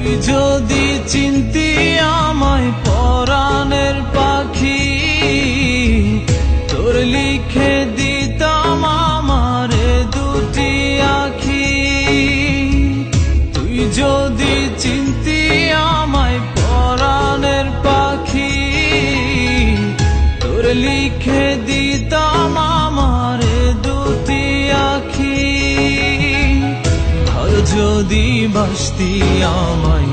তুই যদি চিনতি আমায় পরাণের পাখি, তোর লিখে দিতাম আমারে দুটি আখি। তুই যদি চিনতি আমায় পরাণের পাখি, তোর লিখে দিতাম আমারে দুটি আখি। ভালো যদি বাসতি আমায়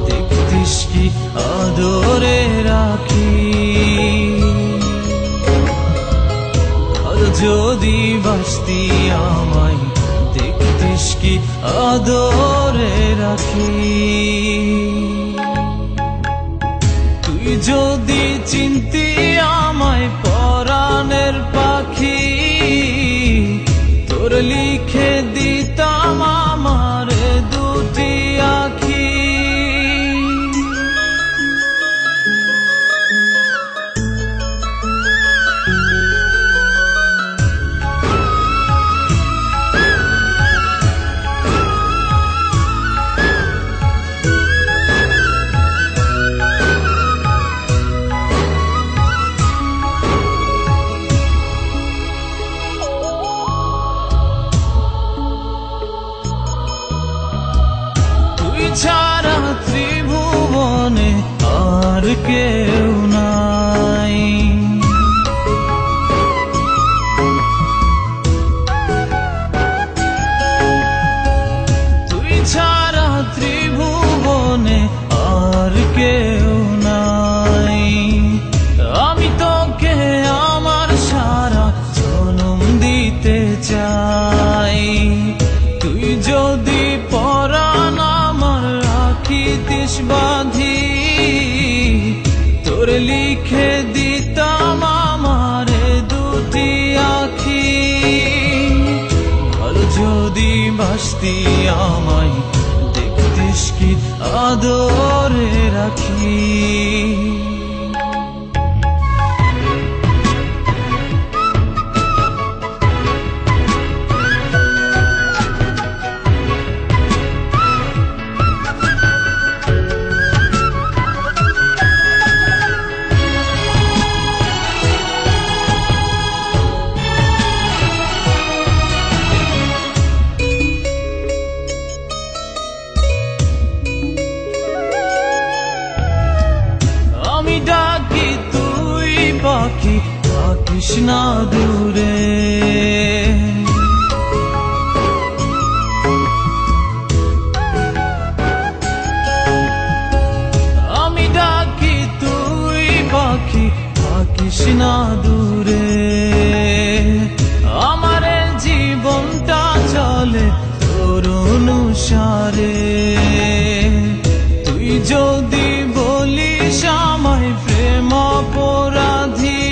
দেখতিস কি আদরে রাখি। ভালো যদি বাসতি আমায় দেখতিস কি আদরে রাখি। তুই যদি চিনতি আমায় পরাণের পাখি, তোর লিখে দিতাম আমারে দুটি আখি। ছাড়া ত্রিভুবনে আর কেউ নাই। তুই ছাড়া ত্রিভুবনে আর কেউ নাই। আমি তোকে আমার সারা জনম দিতে চাই। তুই যদি পরাণ রাখিতিস বাঁধি, তোর লিখে দিতাম আমারে দুটি আখি। ভালো যদি বাসতি আমায় দেখতিস কি আদরে রাখি। আমি ডাকি তুই পাখি থাকিস না দূরে। আমি ডাকি তুই পাখি থাকিস না দূরে। আমার জীবনটা চলে তোর অনুসারে। তুই যদি বলিস আমায় প্রেম অপরাধী,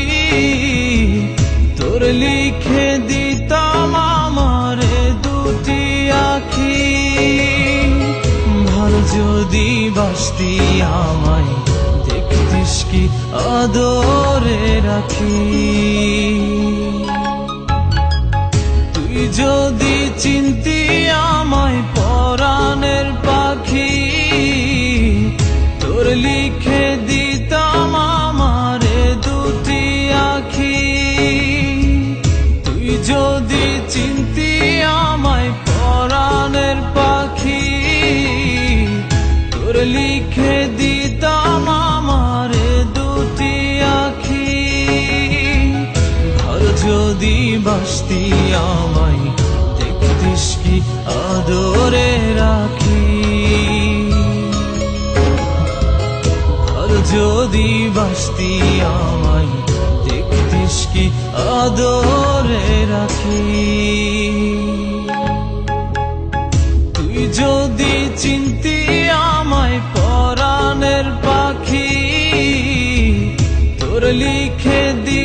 তোর লিখে দিতাম আমারে দুটি আখি। ভালো যদি বাসতি আমায় দেখতিস কি আদরে রাখি। তুই যদি চিনতি আমায় পরাণের পাখি, তোর লিখে দিতাম আমারে দুটি আখি। তুই যদি চিনতি আমায় পরাণের পাখি, তোর লিখে দিতাম আমারে দুটি আখি। ভালো যদি বাসতি আমায় দেখতিস কি আদরে রাখি। যদি বাসতি আমায় দেখতিস কি আদরে রাখি। তুই যদি চিনতি আমায় পরাণের পাখি, তোর লিখে দি